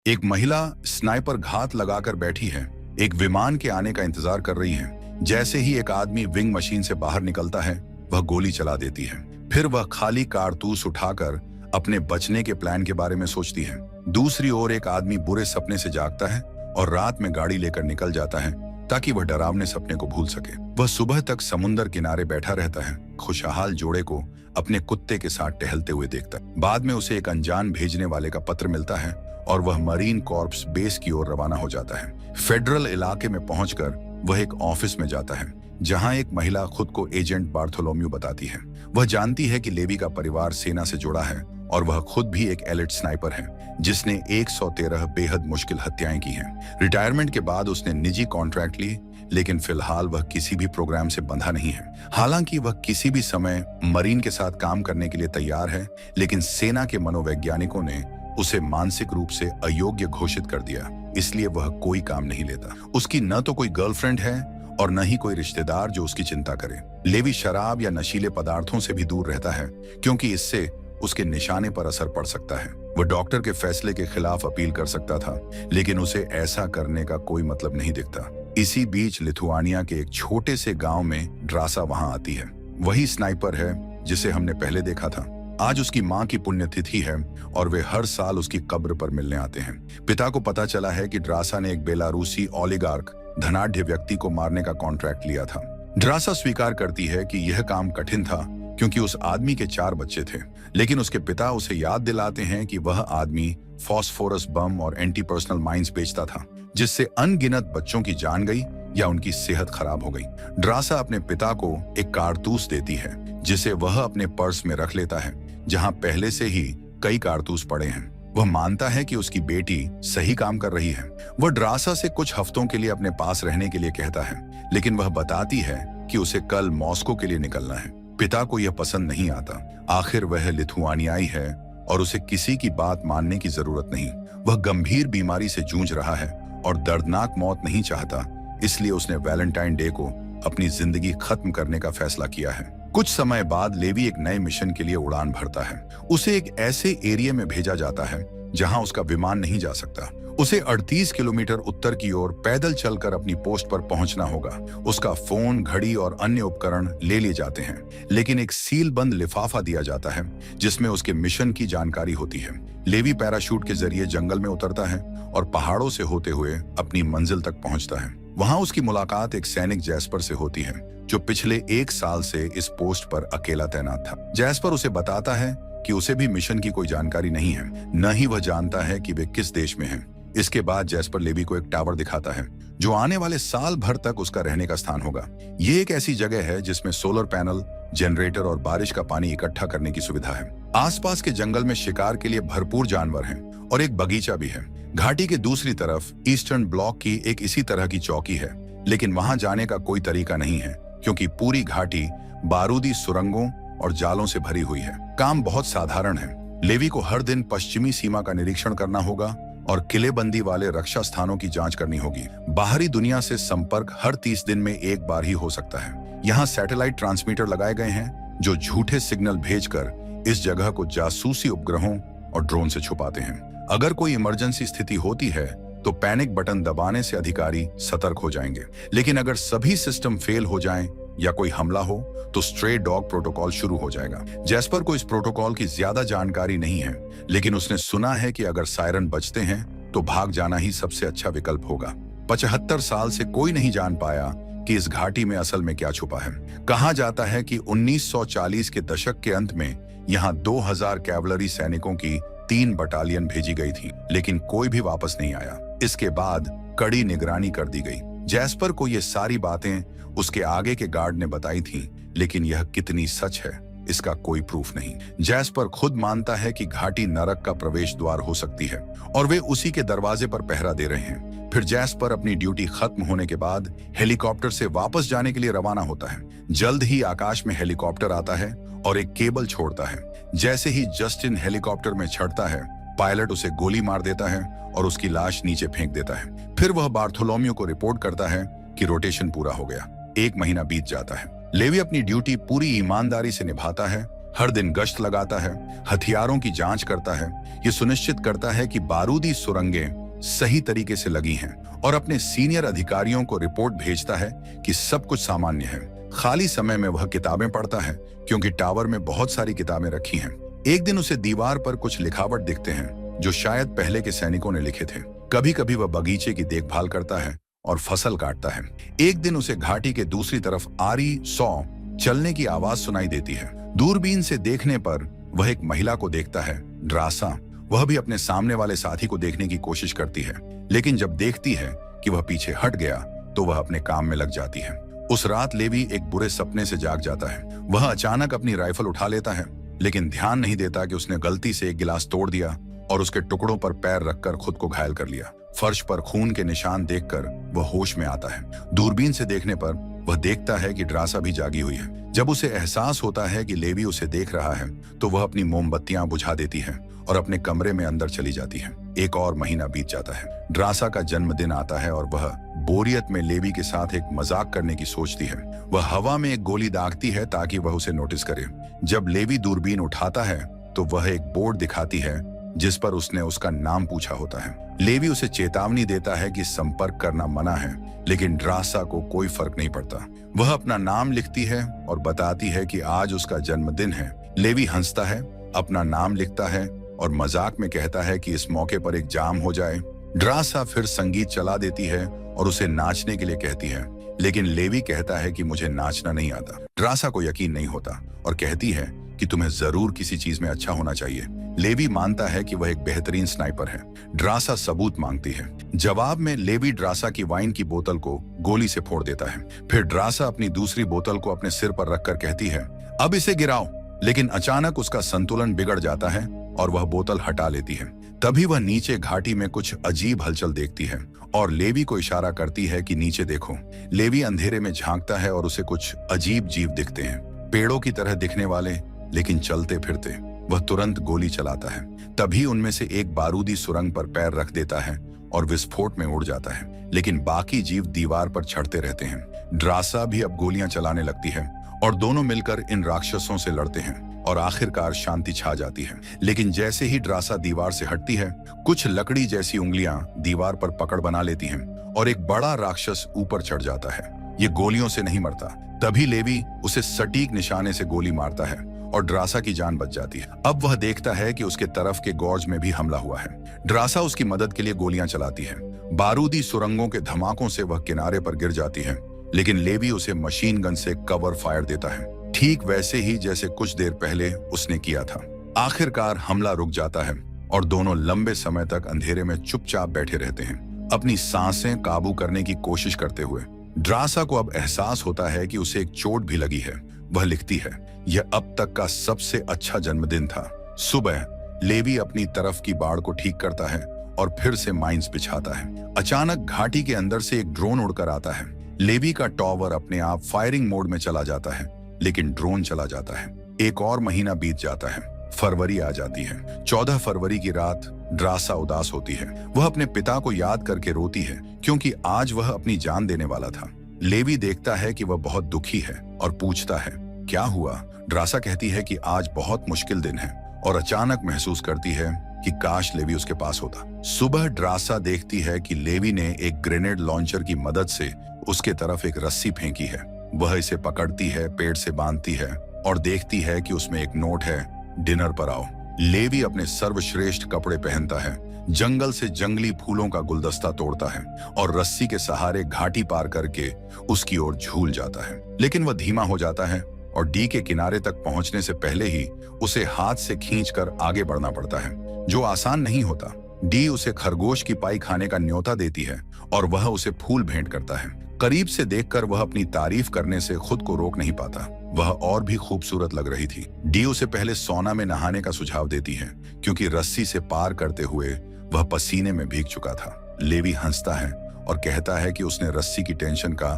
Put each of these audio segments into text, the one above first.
एक महिला स्नाइपर घात लगाकर बैठी है, एक विमान के आने का इंतजार कर रही है। जैसे ही एक आदमी विंग मशीन से बाहर निकलता है, वह गोली चला देती है। फिर वह खाली कारतूस उठाकर अपने बचने के प्लान के बारे में सोचती है। दूसरी ओर एक आदमी बुरे सपने से जागता है और रात में गाड़ी लेकर निकल जाता है ताकि वह डरावने सपने को भूल सके। वह सुबह तक समुद्र किनारे बैठा रहता है, खुशहाल जोड़े को अपने कुत्ते के साथ टहलते हुए देखता है। बाद में उसे एक अनजान भेजने वाले का पत्र मिलता है और वह मरीन कॉर्प्स बेस की ओर रवाना हो जाता है। फेडरल इलाके में पहुंचकर वह एक ऑफिस में जाता है जहां एक महिला खुद को एजेंट बार्थोलोम्यू बताती है। वह जानती है कि लेवी का परिवार सेना से जुड़ा है और वह खुद भी एक एलिट स्नाइपर है जिसने 113 बेहद मुश्किल हत्याएं की हैं। रिटायरमेंट के बाद उसने निजी कॉन्ट्रैक्ट ली, लेकिन फिलहाल वह किसी भी प्रोग्राम से बंधा नहीं है। हालांकि वह किसी भी समय मरीन के साथ काम करने के लिए तैयार है, लेकिन सेना के मनोवैज्ञानिकों ने उसे मानसिक रूप से अयोग्य घोषित कर दिया, इसलिए वह कोई काम नहीं लेता। उसकी न तो कोई गर्लफ्रेंड है और न ही कोई रिश्तेदार जो उसकी चिंता करे। लेवी शराब या नशीले पदार्थों से भी दूर रहता है क्योंकि इससे उसके निशाने पर असर पड़ सकता है। वह डॉक्टर के फैसले के खिलाफ अपील कर सकता था, लेकिन उसे ऐसा करने का कोई मतलब नहीं दिखता। इसी बीच लिथुआनिया के एक छोटे से गांव में ड्रासा वहां आती है। वही स्नाइपर है जिसे हमने पहले देखा था। आज उसकी मां की पुण्यतिथि है और वे हर साल उसकी कब्र पर मिलने आते हैं। पिता को पता चला है कि ड्रासा ने एक बेलारूसी ओलिगार्क धनाढ्य व्यक्ति को मारने का कॉन्ट्रैक्ट लिया था। ड्रासा स्वीकार करती है कि यह काम कठिन था क्योंकि उस आदमी के 4 बच्चे थे, लेकिन उसके पिता उसे याद दिलाते हैं कि वह आदमी फॉस्फोरस बम और एंटी पर्सनल माइंस बेचता था, जिससे अनगिनत बच्चों की जान गई या उनकी सेहत खराब हो गई। ड्रासा अपने पिता को एक कारतूस देती है जिसे वह अपने पर्स में रख लेता है, जहां पहले से ही कई कारतूस पड़े हैं। वह मानता है कि उसकी बेटी सही काम कर रही है। वह ड्रासा से कुछ हफ्तों के लिए अपने पास रहने के लिए कहता है, लेकिन वह बताती है कि उसे कल मॉस्को के लिए निकलना है। पिता को यह पसंद नहीं आता। आखिर वह लिथुआनियाई है और उसे किसी की बात मानने की जरूरत नहीं। वह गंभीर बीमारी से जूझ रहा है और दर्दनाक मौत नहीं चाहता, इसलिए उसने वैलेंटाइन डे को अपनी जिंदगी खत्म करने का फैसला किया है। कुछ समय बाद लेवी एक नए मिशन के लिए उड़ान भरता है। उसे एक ऐसे एरिया में भेजा जाता है जहां उसका विमान नहीं जा सकता। उसे 38 किलोमीटर उत्तर की ओर पैदल चलकर अपनी पोस्ट पर पहुंचना होगा। उसका फोन, घड़ी और अन्य उपकरण ले लिए जाते हैं, लेकिन एक सील बंद लिफाफा दिया जाता है जिसमें उसके मिशन की जानकारी होती है। लेवी पैराशूट के जरिए जंगल में उतरता है और पहाड़ों से होते हुए अपनी मंजिल तक पहुंचता है। वहां उसकी मुलाकात एक सैनिक जैस्पर से होती है जो पिछले 1 साल से इस पोस्ट पर अकेला तैनात था। जैस्पर उसे बताता है कि उसे भी मिशन की कोई जानकारी नहीं है, न ही वह जानता है कि वे किस देश में हैं। इसके बाद जैस्पर लेवी को एक टावर दिखाता है जो आने वाले साल भर तक उसका रहने का स्थान होगा। ये एक ऐसी जगह है जिसमें सोलर पैनल, जनरेटर और बारिश का पानी इकट्ठा करने की सुविधा है। आसपास के जंगल में शिकार के लिए भरपूर जानवर हैं और एक बगीचा भी है। घाटी के दूसरी तरफ ईस्टर्न ब्लॉक की एक इसी तरह की चौकी है, लेकिन वहां जाने का कोई तरीका नहीं है क्योंकि पूरी घाटी बारूदी सुरंगों और जालों से भरी हुई है। काम बहुत साधारण है। लेवी को हर दिन पश्चिमी सीमा का निरीक्षण करना होगा और किलेबंदी वाले रक्षा स्थानों की जांच करनी होगी। बाहरी दुनिया से संपर्क हर 30 दिन में एक बार ही हो सकता है। यहाँ सैटेलाइट ट्रांसमीटर लगाए गए हैं जो झूठे सिग्नल भेजकर इस जगह को जासूसी उपग्रहों और ड्रोन से छुपाते हैं। अगर कोई इमरजेंसी स्थिति होती है तो पैनिक बटन दबाने से अधिकारी सतर्क हो जाएंगे, लेकिन अगर सभी सिस्टम फेल हो जाएं या कोई हमला हो तो स्ट्रे डॉग प्रोटोकॉल शुरू हो जाएगा। जैस्पर को इस प्रोटोकॉल की ज्यादा जानकारी नहीं है, लेकिन उसने सुना है कि अगर सायरन बजते हैं तो भाग जाना ही सबसे अच्छा विकल्प होगा। 75 साल से कोई नहीं जान पाया कि इस घाटी में असल में क्या छुपा है। कहा जाता है कि 1940 के दशक के अंत में यहाँ 2000 कैवलरी सैनिकों की 3 बटालियन भेजी गई थी, लेकिन कोई भी वापस नहीं आया। इसके बाद कड़ी निगरानी कर दी गई। जैस्पर को ये सारी बातें उसके आगे के गार्ड ने बताई थी, लेकिन यह कितनी सच है इसका कोई प्रूफ नहीं। जैस्पर खुद मानता है कि घाटी नरक का प्रवेश द्वार हो सकती है और वे उसी के दरवाजे पर पहरा दे रहे हैं। फिर जैस्पर अपनी ड्यूटी खत्म होने के बाद हेलीकॉप्टर से वापस जाने के लिए रवाना होता है। जल्द ही आकाश में हेलीकॉप्टर आता है और एक केबल छोड़ता है। जैसे ही जस्टिन हेलीकॉप्टर में चढ़ता है, पायलट उसे गोली मार देता है और उसकी लाश नीचे फेंक देता है। फिर वह बार्थोलोम्यू को रिपोर्ट करता है कि रोटेशन पूरा हो गया। 1 महीना बीत जाता है। लेवी अपनी ड्यूटी पूरी ईमानदारी से निभाता है। हर दिन गश्त लगाता है, हथियारों की जांच करता है, ये सुनिश्चित करता है कि बारूदी सुरंगें सही तरीके से लगी हैं और अपने सीनियर अधिकारियों को रिपोर्ट भेजता है कि सब कुछ सामान्य है। खाली समय में वह किताबें पढ़ता है क्योंकि टावर में बहुत सारी किताबें रखी हैं। एक दिन उसे दीवार पर कुछ लिखावट दिखते हैं जो शायद पहले के सैनिकों ने लिखे थे। कभी कभी वह बगीचे की देखभाल करता है और फसल काटता है। एक दिन उसे घाटी के दूसरी तरफ आरी सौ चलने की आवाज सुनाई देती है। दूरबीन से देखने पर वह एक महिला को देखता है, ड्रासा। वह भी अपने सामने वाले साथी को देखने की कोशिश करती है, लेकिन जब देखती है कि वह पीछे हट गया तो वह अपने काम में लग जाती है। उस रात लेवी एक बुरे सपने से जाग जाता है। वह अचानक अपनी राइफल उठा लेता है, लेकिन ध्यान नहीं देता कि उसने गलती से एक गिलास तोड़ दिया और उसके टुकड़ों पर पैर रखकर खुद को घायल कर लिया। फर्श पर खून के निशान देखकर वह होश में आता है। दूरबीन से देखने पर वह देखता है कि ड्रासा भी जागी हुई है। जब उसे एहसास होता है कि लेवी उसे देख रहा है तो वह अपनी मोमबत्तियां बुझा देती है और अपने कमरे में अंदर चली जाती है। एक और महीना बीत जाता है। ड्रासा का जन्मदिन आता है और वह बोरियत में लेवी के साथ एक मजाक करने की सोचती है। वह हवा में एक गोली दागती है ताकि वह उसे नोटिस करे। जब लेवी दूरबीन उठाता है तो वह एक बोर्ड दिखाती है जिस पर उसने उसका नाम पूछा होता है। लेवी उसे चेतावनी देता है कि संपर्क करना मना है, लेकिन ड्रासा को कोई फर्क नहीं पड़ता। वह अपना नाम लिखती है और बताती है कि आज उसका जन्मदिन है। लेवी हंसता है, अपना नाम लिखता है और मजाक में कहता है कि इस मौके पर एक जाम हो जाए। ड्रासा फिर संगीत चला देती है और उसे नाचने के लिए कहती है, लेकिन लेवी कहता है कि मुझे नाचना नहीं आता। ड्रासा को यकीन नहीं होता और कहती है कि तुम्हें जरूर किसी चीज में अच्छा होना चाहिए। लेवी मानता है कि वह एक बेहतरीन स्नाइपर है। ड्रासा सबूत मांगती है। जवाब में लेवी ड्रासा की वाइन की बोतल को गोली से फोड़ देता है। फिर ड्रासा अपनी दूसरी बोतल को अपने सिर पर रखकर कहती है, अब इसे गिराओ। लेकिन अचानक उसका संतुलन बिगड़ जाता है और वह बोतल हटा लेती है। तभी वह नीचे घाटी में कुछ अजीब हलचल देखती है और लेवी को इशारा करती है कि नीचे देखो। लेवी अंधेरे में झांकता है और उसे कुछ अजीब जीव दिखते हैं, पेड़ों की तरह दिखने वाले लेकिन चलते फिरते। वह तुरंत गोली चलाता है। तभी उनमें से एक बारूदी सुरंग पर पैर रख देता है और विस्फोट में उड़ जाता है, लेकिन बाकी जीव दीवार पर चढ़ते रहते हैं। ड्रासा भी अब गोलियां चलाने लगती है और दोनों मिलकर इन राक्षसों से लड़ते हैं और आखिरकार शांति छा जाती है। लेकिन जैसे ही ड्रासा दीवार से हटती है, कुछ लकड़ी जैसी उंगलियां दीवार पर पकड़ बना लेती हैं और एक बड़ा राक्षस ऊपर चढ़ जाता है। ये गोलियों से नहीं मरता। तभी लेवी उसे सटीक निशाने से गोली मारता है और ड्रासा की जान बच जाती है। अब वह देखता है कि उसके तरफ के गॉर्ज में भी हमला हुआ है। ड्रासा उसकी मदद के लिए गोलियां चलाती है। बारूदी सुरंगों के धमाकों से वह किनारे पर गिर जाती है, लेकिन लेवी उसे मशीन गन से कवर फायर देता है, ठीक वैसे ही जैसे कुछ देर पहले उसने किया था। आखिरकार हमला रुक जाता है और दोनों लंबे समय तक अंधेरे में चुपचाप बैठे रहते हैं, अपनी सांसें काबू करने की कोशिश करते हुए। ड्रासा को अब एहसास होता है कि उसे एक चोट भी लगी है। वह लिखती है, यह अब तक का सबसे अच्छा जन्मदिन था। सुबह लेवी अपनी तरफ की बाड़ को ठीक करता है और फिर से माइंस बिछाता है। अचानक घाटी के अंदर से एक ड्रोन उड़कर आता है। लेवी का टॉवर अपने आप फायरिंग मोड में चला जाता है, लेकिन ड्रोन चला जाता है। एक और महीना बीत जाता है। फरवरी आ जाती है। 14 फरवरी की रात ड्रासा उदास होती है। वह अपने पिता को याद करके रोती है क्योंकि आज वह अपनी जान देने वाला था। लेवी देखता है कि वह बहुत दुखी है और पूछता है, क्या हुआ? ड्रासा कहती है कि आज बहुत मुश्किल दिन है और अचानक महसूस करती है कि काश लेवी उसके पास होता। सुबह ड्रासा देखती है कि लेवी ने एक ग्रेनेड लॉन्चर की मदद से उसके तरफ एक रस्सी फेंकी है। वह इसे पकड़ती है, पेड़ से बांधती है और देखती है कि उसमें एक नोट है, डिनर पर आओ। लेवी अपने सर्वश्रेष्ठ कपड़े पहनता है, जंगल से जंगली फूलों का गुलदस्ता तोड़ता है और रस्सी के सहारे घाटी पार करके उसकी ओर झूल जाता है। लेकिन वह धीमा हो जाता है और डी के किनारे तक पहुंचने से पहले ही उसे हाथ से खींचकर आगे बढ़ना पड़ता है, जो आसान नहीं होता। डी उसे खरगोश की पाई खाने का न्योता देती है और वह उसे फूल भेंट करता है। करीब से देखकर वह अपनी तारीफ करने से खुद को रोक नहीं पाता। वह और भी खूबसूरत लग रही थी। डी उसे पहले सौना में नहाने का सुझाव देती है क्योंकि रस्सी से पार करते हुए वह पसीने में भीग चुका था। लेवी हंसता है और कहता है कि उसने रस्सी की टेंशन का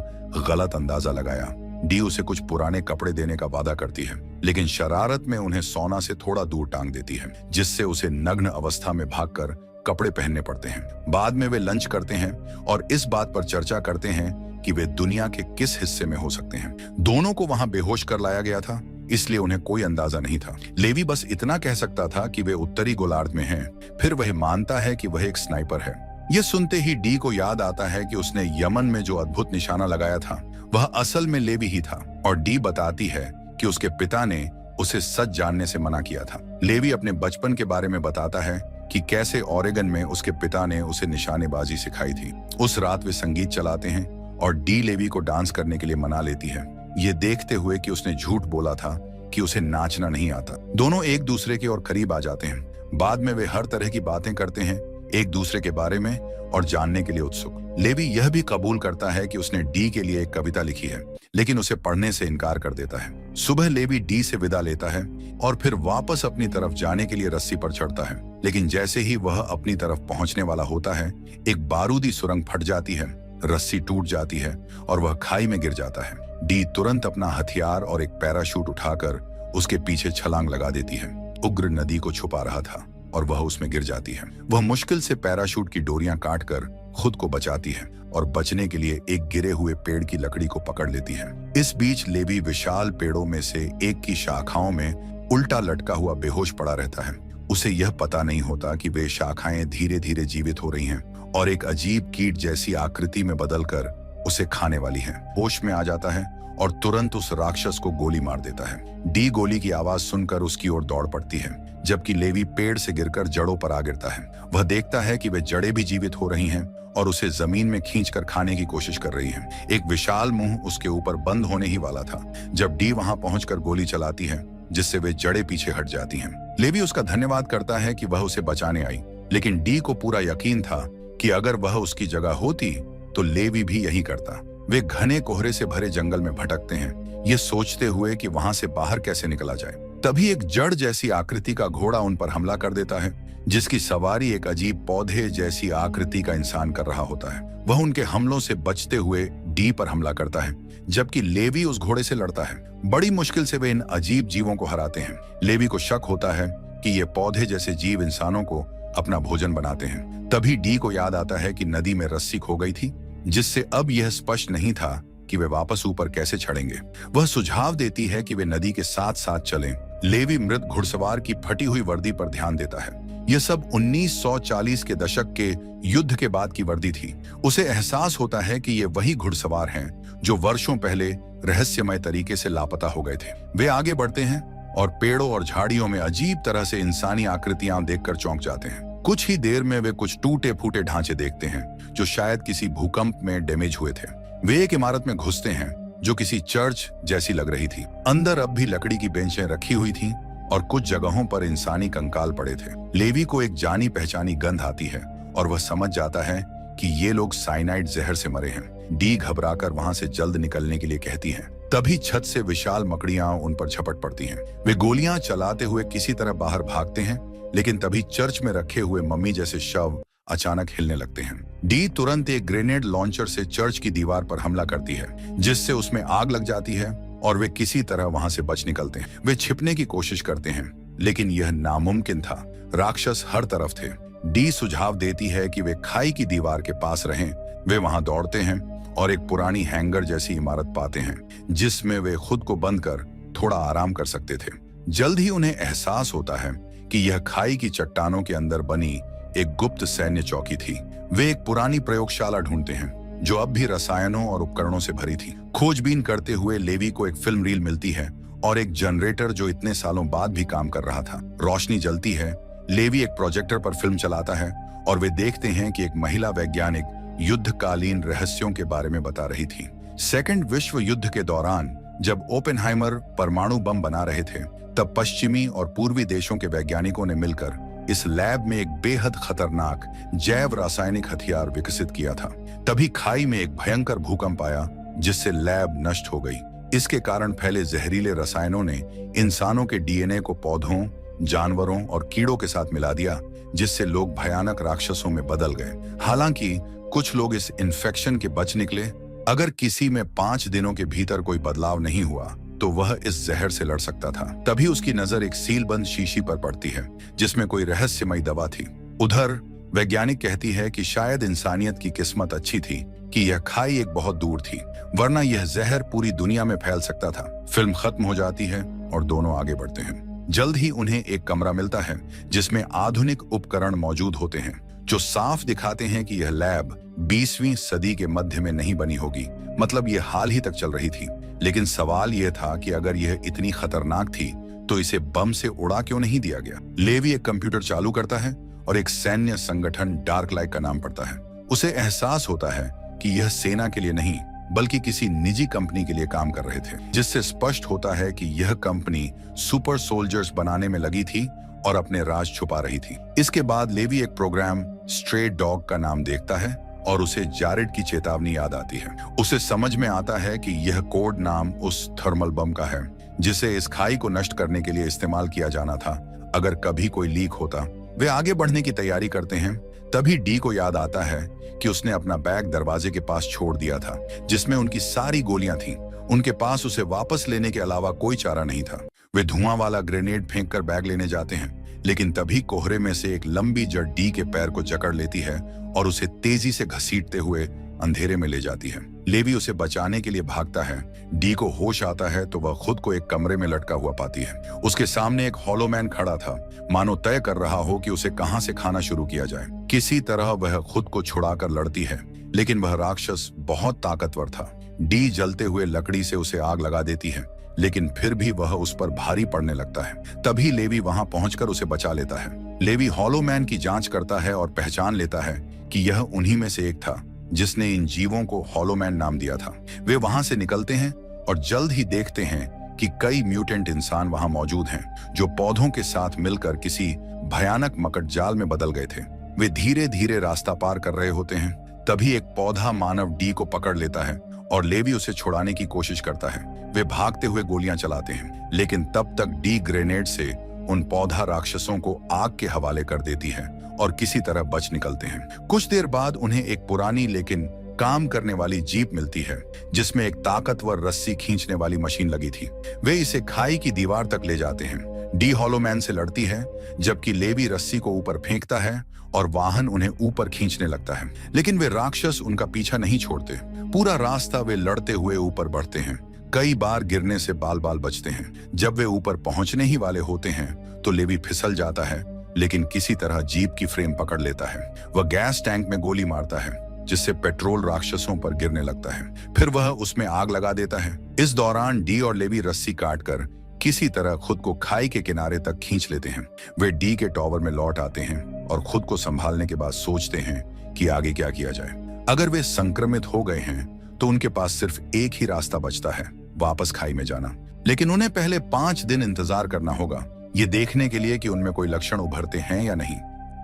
गलत अंदाजा लगाया। डी उसे कुछ पुराने कपड़े देने का वादा करती है, लेकिन शरारत में उन्हें सौना से थोड़ा दूर टांग देती है, जिससे उसे नग्न अवस्था में भागकर कपड़े पहनने पड़ते हैं। बाद में वे लंच करते हैं और इस बात पर चर्चा करते हैं कि वे दुनिया के किस हिस्से में हो सकते हैं। दोनों को वहां बेहोश कर लाया गया था, इसलिए उन्हें कोई अंदाजा नहीं था। लेवी बस इतना कह सकता था कि वे उत्तरी गोलार्ध में हैं। फिर वह मानता है कि वह एक स्नाइपर है। यह सुनते ही डी को याद आता है कि उसने यमन में जो अद्भुत निशाना लगाया था वह असल में लेवी ही था, और डी बताती है कि उसके पिता ने उसे सच जानने से मना किया था। लेवी अपने बचपन के बारे में बताता है कि कैसे ओरेगन में उसके पिता ने उसे निशानेबाजी सिखाई थी। उस रात वे संगीत चलाते हैं और डी लेवी को डांस करने के लिए मना लेती है, ये देखते हुए कि उसने झूठ बोला था कि उसे नाचना नहीं आता। दोनों एक दूसरे के और करीब आ जाते हैं। बाद में वे हर तरह की बातें करते हैं, एक दूसरे के बारे में और जानने के लिए उत्सुक। लेवी यह भी कबूल करता है कि उसने डी के लिए एक कविता लिखी है, लेकिन उसे पढ़ने से इनकार कर देता है। सुबह लेवी डी से विदा लेता है और फिर वापस अपनी तरफ जाने के लिए रस्सी पर चढ़ता है, लेकिन जैसे ही वह अपनी तरफ पहुंचने वाला होता है, एक बारूदी सुरंग फट जाती है, रस्सी टूट जाती है और वह खाई में गिर जाता है। डी तुरंत अपना हथियार और एक पैराशूट उठाकर उसके पीछे छलांग लगा देती है। उग्र नदी को छुपा रहा था और वह उसमें गिर जाती है। वह मुश्किल से पैराशूट की डोरियां काटकर खुद को बचाती है और बचने के लिए एक गिरे हुए पेड़ की लकड़ी को पकड़ लेती है। इस बीच लेवी विशाल पेड़ों में से एक की शाखाओं में उल्टा लटका हुआ बेहोश पड़ा रहता है। उसे यह पता नहीं होता कि वे शाखाएं धीरे धीरे जीवित हो रही हैं और एक अजीब कीट जैसी आकृति में बदलकर उसे खाने वाली है। होश में आ जाता है और तुरंत उस राक्षस को गोली मार देता है। डी गोली की आवाज सुनकर उसकी ओर दौड़ पड़ती है, जबकि लेवी पेड़ से गिरकर जड़ों पर आ गिरता है। वह देखता है कि वे जड़ें भी जीवित हो रही हैं और उसे जमीन में खींचकर खाने की कोशिश कर रही हैं। एक विशाल मुंह उसके ऊपर बंद होने ही वाला था जब डी वहां पहुंचकर गोली चलाती है, जिससे वे जड़ें पीछे हट जाती हैं। लेवी उसका धन्यवाद करता है कि वह उसे बचाने आई, लेकिन डी को पूरा यकीन था कि अगर वह उसकी जगह होती तो लेवी भी यही करता। वे घने कोहरे से भरे जंगल में भटकते हैं, ये सोचते हुए कि वहां से बाहर कैसे निकला जाए। तभी एक जड़ जैसी आकृति का घोड़ा उन पर हमला कर देता है, जिसकी सवारी एक अजीब पौधे जैसी आकृति का इंसान कर रहा होता है। वह उनके हमलों से बचते हुए डी पर हमला करता है, जबकि लेवी उस घोड़े से लड़ता है। बड़ी मुश्किल से वे इन अजीब जीवों को हराते हैं। लेवी को शक होता है कि ये पौधे जैसे जीव इंसानों को अपना भोजन बनाते हैं। तभी डी को याद आता है कि नदी में रस्सी खो गई थी, जिससे अब यह स्पष्ट नहीं था कि वे वापस ऊपर कैसे चढ़ेंगे। वह सुझाव देती है कि वे नदी के साथ साथ चलें। लेवी मृत घुड़सवार की फटी हुई वर्दी पर ध्यान देता है। यह सब 1940 के दशक के युद्ध के बाद की वर्दी थी। उसे एहसास होता है कि ये वही घुड़सवार हैं जो वर्षों पहले रहस्यमय तरीके से लापता हो गए थे। वे आगे बढ़ते हैं और पेड़ों और झाड़ियों में अजीब तरह से इंसानी आकृतियां देखकर चौंक जाते हैं। कुछ ही देर में वे कुछ टूटे फूटे ढांचे देखते हैं जो शायद किसी भूकंप में डैमेज हुए थे। वे एक इमारत में घुसते हैं जो किसी चर्च जैसी लग रही थी। अंदर अब भी लकड़ी की बेंचें रखी हुई थीं और कुछ जगहों पर इंसानी कंकाल पड़े थे। लेवी को एक जानी पहचानी गंध आती है और वह समझ जाता है कि ये लोग साइनाइड जहर से मरे हैं। डी घबराकर वहां से जल्द निकलने के लिए कहती है। तभी छत से विशाल मकड़ियां उन पर झपट पड़ती हैं। वे गोलियां चलाते हुए किसी तरह बाहर भागते हैं, लेकिन तभी चर्च में रखे हुए मम्मी जैसे शव अचानक हिलने लगते हैं। डी तुरंत एक ग्रेनेड लॉन्चर से चर्च की दीवार पर हमला करती है, जिससे उसमें आग लग जाती है और वे किसी तरह वहां से बच निकलते हैं। वे छिपने की कोशिश करते हैं, लेकिन यह नामुमकिन था। राक्षस हर तरफ थे। डी सुझाव देती है कि वे खाई की दीवार के पास रहें। वे वहां दौड़ते हैं और एक पुरानी हैंगर जैसी इमारत पाते हैं, जिसमें वे खुद को बंद कर थोड़ा आराम कर सकते थे। जल्द ही उन्हें एहसास होता है कि यह खाई की चट्टानों के अंदर बनी एक गुप्त सैन्य चौकी थी। वे एक पुरानी प्रयोगशाला ढूंढते हैं जो अब भी रसायनों और उपकरणों से भरी थी। खोजबीन करते हुए लेवी को एक फिल्म रील मिलती है और एक जनरेटर जो इतने सालों बाद भी काम कर रहा था। रोशनी जलती है। लेवी एक प्रोजेक्टर पर फिल्म चलाता है और वे देखते हैं कि एक महिला वैज्ञानिक युद्धकालीन रहस्यों के बारे में बता रही थी। सेकेंड विश्व युद्ध के दौरान जब ओपेनहाइमर परमाणु बम बना रहे थे, तब पश्चिमी और पूर्वी देशों के वैज्ञानिकों ने मिलकर इस लैब में एक बेहद खतरनाक जैव रासायनिक हथियार विकसित किया था। तभी खाई में एक भयंकर भूकंप आया, जिससे लैब नष्ट हो गई। इसके कारण फैले जहरीले रसायनों ने इंसानों के डीएनए को पौधों, जानवरों और कीड़ों के साथ मिला दिया, जिससे लोग भयानक राक्षसों में बदल गए। हालांकि कुछ लोग इस इन्फेक्शन के बच निकले। अगर किसी में 5 दिनों के भीतर कोई बदलाव नहीं हुआ तो वह इस जहर से लड़ सकता था। तभी उसकी नजर एक सीलबंद शीशी पर पड़ती है, जिसमें कोई रहस्यमय दवा थी। उधर वैज्ञानिक कहती है कि शायद इंसानियत की किस्मत अच्छी थी कि यह खाई एक बहुत दूर थी, वरना यह जहर पूरी दुनिया में फैल सकता था। फिल्म खत्म हो जाती है और दोनों आगे बढ़ते हैं। जल्द ही उन्हें एक कमरा मिलता है जिसमें आधुनिक उपकरण मौजूद होते हैं जो साफ दिखाते हैं कि यह लैब 20वीं सदी के मध्य में नहीं बनी होगी, मतलब यह हाल ही तक चल रही थी। लेकिन सवाल यह था कि अगर यह इतनी खतरनाक थी तो इसे बम से उड़ा क्यों नहीं दिया गया। लेवी एक कंप्यूटर चालू करता है और एक सैन्य संगठन डार्क लाइट का नाम पढ़ता है। उसे एहसास होता है कि यह सेना के लिए नहीं बल्कि किसी निजी कंपनी के लिए काम कर रहे थे, जिससे स्पष्ट होता है कि यह कंपनी सुपर सोल्जर्स बनाने में लगी थी और अपने राज छुपा रही थी। इसके बाद लेवी एक प्रोग्राम स्ट्रे डॉग का नाम देखता है और उसे जारेड की चेतावनी याद आती है। उसे समझ में आता है कि यह कोड नाम उस थर्मल बम का है जिसे इस खाई को नष्ट करने के लिए इस्तेमाल किया जाना था अगर कभी कोई लीक होता। वे आगे बढ़ने की तैयारी करते हैं। तभी डी को याद आता है कि उसने अपना बैग दरवाजे के पास छोड़ दिया था जिसमें उनकी सारी गोलियां थीं। उनके पास उसे वापस लेने के अलावा कोई चारा नहीं था। वे धुआं वाला ग्रेनेड फेंककर बैग लेने जाते हैं, लेकिन तभी कोहरे में से एक लंबी जड़ डी के पैर को जकड़ लेती है और उसे तेजी से घसीटते हुए अंधेरे में ले जाती है। लेवी उसे बचाने के लिए भागता है। डी को होश आता है तो वह खुद को एक कमरे में लटका हुआ पाती है। उसके सामने एक हॉलो मैन खड़ा था, मानो तय कर रहा हो कि उसे कहां से खाना शुरू किया जाए। किसी तरह वह खुद को छुड़ाकर लड़ती है, लेकिन वह राक्षस बहुत ताकतवर था। डी जलते हुए लकड़ी से उसे आग लगा देती है, लेकिन फिर भी वह उस पर भारी पड़ने लगता है। तभी लेवी वहां पहुंचकर उसे बचा लेता है। लेवी हॉलो मैन की जांच करता है और पहचान लेता है कि यह उन्हीं में से एक था जिसने इन जीवों को हॉलो मैन नाम दिया था। वे वहां से निकलते हैं और जल्द ही देखते हैं कि कई म्यूटेंट इंसान वहां मौजूद हैं जो पौधों के साथ मिलकर किसी भयानक मकड़ जाल में बदल गए थे। वे धीरे धीरे रास्ता पार कर रहे होते हैं। तभी एक पौधा मानव डी को पकड़ लेता है और लेवी उसे छुड़ाने की कोशिश करता है। वे भागते हुए गोलियां चलाते हैं, लेकिन तब तक डी ग्रेनेड से उन पौधा राक्षसों को आग के हवाले कर देती है और किसी तरह बच निकलते हैं। कुछ देर बाद उन्हें एक पुरानी लेकिन काम करने वाली जीप मिलती है जिसमें एक ताकतवर रस्सी खींचने वाली मशीन लगी थी। वे इसे खाई की दीवार तक ले जाते हैं। डी हॉलो मैन से लड़ती है जबकि लेवी रस्सी को ऊपर फेंकता है और वाहन उन्हें ऊपर खींचने लगता है, लेकिन वे राक्षस उनका पीछा नहीं छोड़ते। पूरा रास्ता वे लड़ते हुए ऊपर बढ़ते हैं। कई बार गिरने से बाल बाल बचते हैं। जब वे ऊपर पहुंचने ही वाले होते हैं तो लेवी फिसल जाता है, लेकिन किसी तरह जीप की फ्रेम पकड़ लेता है। वह गैस टैंक में गोली मारता है जिससे पेट्रोल राक्षसों पर गिरने लगता है। फिर वह उसमें आग लगा देता है। इस दौरान डी और लेवी रस्सी काटकर किसी तरह खुद को खाई के किनारे तक खींच लेते हैं। वे डी के टॉवर में लौट आते हैं और खुद को संभालने के बाद सोचते हैं कि आगे क्या किया जाए। अगर वे संक्रमित हो गए हैं तो उनके पास सिर्फ एक ही रास्ता बचता है, वापस खाई में जाना। लेकिन उन्हें पहले 5 दिन इंतजार करना होगा, ये देखने के लिए कि उनमें कोई लक्षण उभरते हैं या नहीं।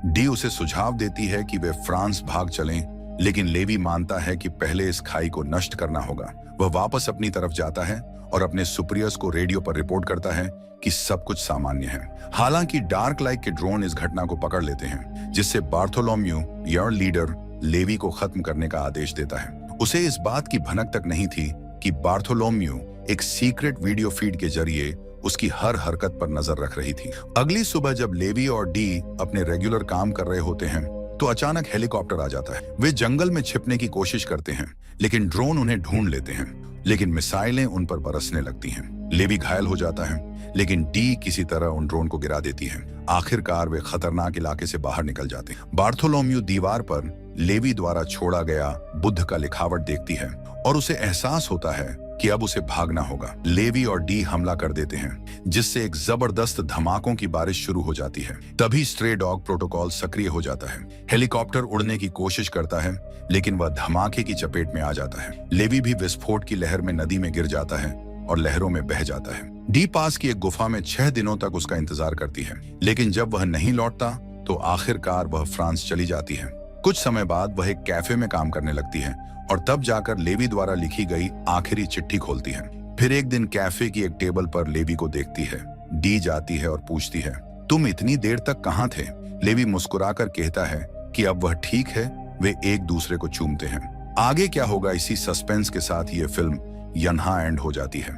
डी उसे सुझाव देती है कि वे फ्रांस भाग चलें, लेकिन लेवी मानता है कि पहले इस खाई को नष्ट करना होगा। वह वापस अपनी तरफ जाता है और अपने सुपीरियर्स को रेडियो पर रिपोर्ट करता है कि सब कुछ सामान्य है। हालांकि डार्क लाइट के ड्रोन इस घटना को पकड़ लेते हैं, जिससे बार्थोलोम्यू या लीडर लेवी को खत्म करने का आदेश देता है। उसे इस बात की भनक तक नहीं थी कि बार्थोलोम्यू एक सीक्रेट वीडियो फीड के जरिए उसकी हर हरकत पर नजर रख रही थी। अगली सुबह जब लेवी और डी अपने रेगुलर काम कर रहे होते हैं तो अचानक हेलीकॉप्टर आ जाता है। वे जंगल में छिपने की कोशिश करते हैं, लेकिन ड्रोन उन्हें ढूंढ लेते हैं, लेकिन मिसाइलें उन पर बरसने लगती हैं। लेवी घायल हो जाता है, लेकिन डी किसी तरह उन ड्रोन को गिरा देती है। आखिरकार वे खतरनाक इलाके से बाहर निकल जाते हैं। बार्थोलोम्यू दीवार पर लेवी द्वारा छोड़ा गया बुद्ध का लिखावट देखती है और उसे एहसास होता है कि अब उसे भागना होगा। लेवी और डी हमला कर देते हैं, जिससे एक जबरदस्त धमाकों की बारिश शुरू हो जाती है। तभी स्ट्रे डॉग प्रोटोकॉल सक्रिय हो जाता है। हेलीकॉप्टर उड़ने की कोशिश करता है, लेकिन वह धमाके की चपेट में आ जाता है। लेवी भी विस्फोट की लहर में नदी में गिर जाता है और लहरों में बह जाता है। डी पास की एक गुफा में 6 दिनों तक उसका इंतजार करती है, लेकिन जब वह नहीं लौटता तो आखिरकार वह फ्रांस चली जाती है। कुछ समय बाद वह एक कैफे में काम करने लगती है और तब जाकर लेवी द्वारा लिखी गई आखिरी चिट्ठी खोलती है। फिर एक दिन कैफे की एक टेबल पर लेवी को देखती है। डी जाती है और पूछती है, तुम इतनी देर तक कहाँ थे? लेवी मुस्कुराकर कहता है कि अब वह ठीक है। वे एक दूसरे को चूमते हैं। आगे क्या होगा, इसी सस्पेंस के साथ ये फिल्म यहाँ एंड हो जाती है।